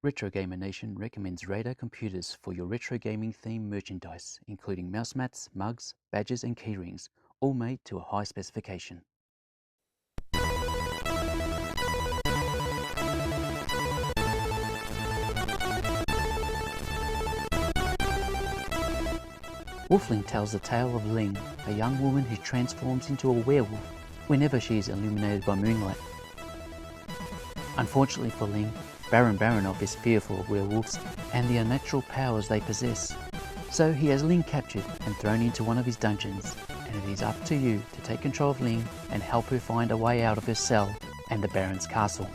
Retro Gamer Nation recommends Radar computers for your retro gaming themed merchandise, including mouse mats, mugs, badges, and keyrings, all made to a high specification. Wolfling tells the tale of Ling, a young woman who transforms into a werewolf whenever she is illuminated by moonlight. Unfortunately for Ling, Baron Baronoff is fearful of werewolves and the unnatural powers they possess. So he has Ling captured and thrown into one of his dungeons, and it is up to you to take control of Ling and help her find a way out of her cell and the Baron's castle.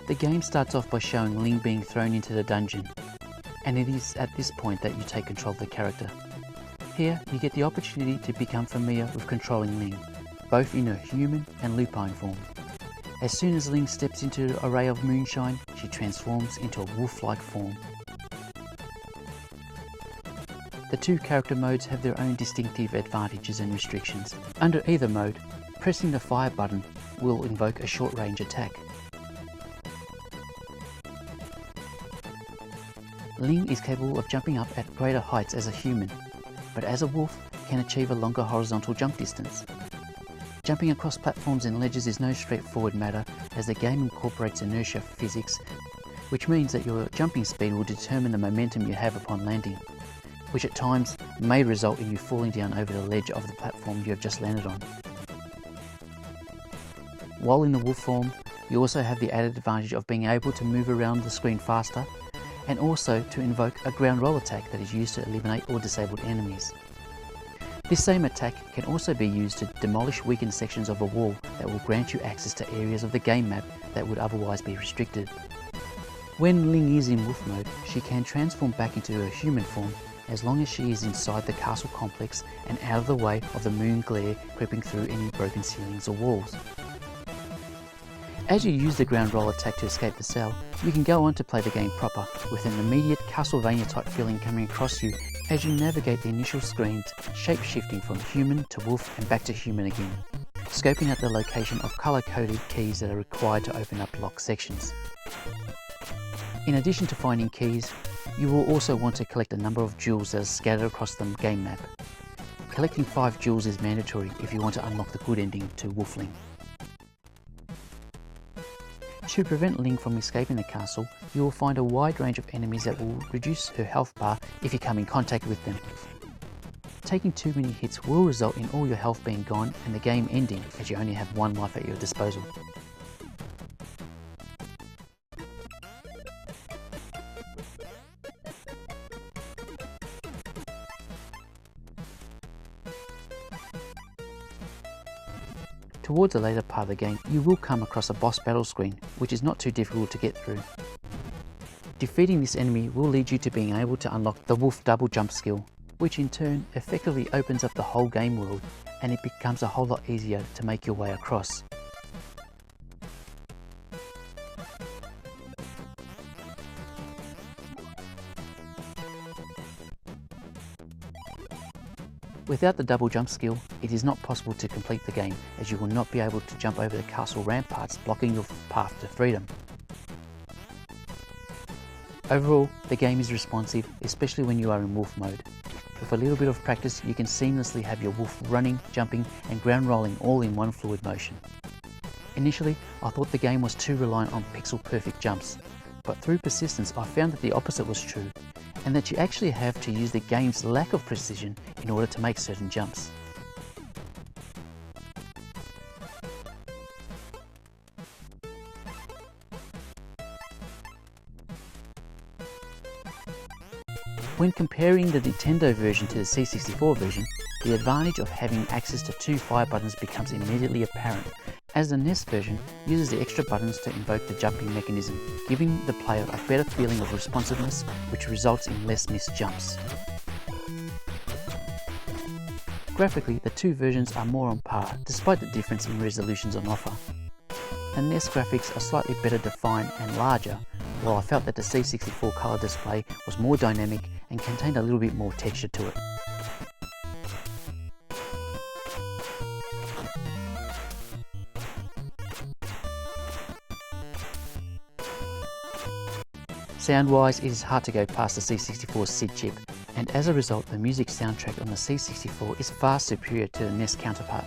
The game starts off by showing Ling being thrown into the dungeon, and it is at this point that you take control of the character. Here you get the opportunity to become familiar with controlling Ling, both in her human and lupine form. As soon as Ling steps into a ray of moonshine, she transforms into a wolf-like form. The two character modes have their own distinctive advantages and restrictions. Under either mode, pressing the fire button will invoke a short-range attack. Ling is capable of jumping up at greater heights as a human, but as a wolf can achieve a longer horizontal jump distance. Jumping across platforms and ledges is no straightforward matter, as the game incorporates inertia physics, which means that your jumping speed will determine the momentum you have upon landing, which at times may result in you falling down over the ledge of the platform you have just landed on. While in the wolf form, you also have the added advantage of being able to move around the screen faster, and also to invoke a ground roll attack that is used to eliminate or disable enemies. This same attack can also be used to demolish weakened sections of a wall that will grant you access to areas of the game map that would otherwise be restricted. When Ling is in wolf mode, she can transform back into her human form as long as she is inside the castle complex and out of the way of the moon glare creeping through any broken ceilings or walls. As you use the ground roll attack to escape the cell, you can go on to play the game proper, with an immediate Castlevania type feeling coming across you as you navigate the initial screens, shape-shifting from human to wolf and back to human again, scoping out the location of colour-coded keys that are required to open up locked sections. In addition to finding keys, you will also want to collect a number of jewels that are scattered across the game map. Collecting 5 jewels is mandatory if you want to unlock the good ending to Wolfling. To prevent Ling from escaping the castle, you will find a wide range of enemies that will reduce her health bar if you come in contact with them. Taking too many hits will result in all your health being gone and the game ending, as you only have one life at your disposal. Towards the later part of the game, you will come across a boss battle screen, which is not too difficult to get through. Defeating this enemy will lead you to being able to unlock the wolf double jump skill, which in turn effectively opens up the whole game world, and it becomes a whole lot easier to make your way across. Without the double jump skill, it is not possible to complete the game, as you will not be able to jump over the castle ramparts blocking your path to freedom. Overall, the game is responsive, especially when you are in wolf mode. With a little bit of practice, you can seamlessly have your wolf running, jumping and ground rolling all in one fluid motion. Initially, I thought the game was too reliant on pixel perfect jumps, but through persistence I found that the opposite was true, and that you actually have to use the game's lack of precision in order to make certain jumps. When comparing the Nintendo version to the C64 version, the advantage of having access to 2 fire buttons becomes immediately apparent, as the NES version uses the extra buttons to invoke the jumping mechanism, giving the player a better feeling of responsiveness, which results in less missed jumps. Graphically, the two versions are more on par, despite the difference in resolutions on offer. The NES graphics are slightly better defined and larger, while I felt that the C64 colour display was more dynamic and contained a little bit more texture to it. Sound-wise, it is hard to go past the C64's SID chip, and as a result, the music soundtrack on the C64 is far superior to the NES counterpart.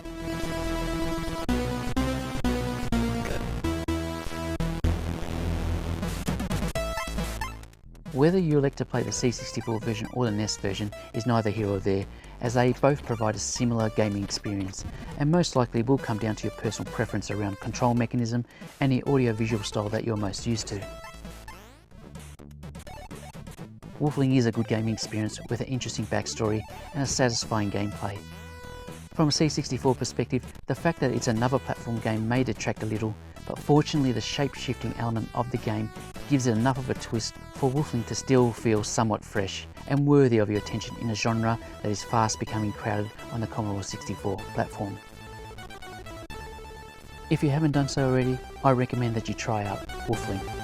Whether you elect to play the C64 version or the NES version is neither here or there, as they both provide a similar gaming experience, and most likely will come down to your personal preference around control mechanism and the audio-visual style that you're most used to. Wolfling is a good gaming experience with an interesting backstory and a satisfying gameplay. From a C64 perspective, the fact that it's another platform game may detract a little, but fortunately the shape-shifting element of the game gives it enough of a twist for Wolfling to still feel somewhat fresh and worthy of your attention in a genre that is fast becoming crowded on the Commodore 64 platform. If you haven't done so already, I recommend that you try out Wolfling.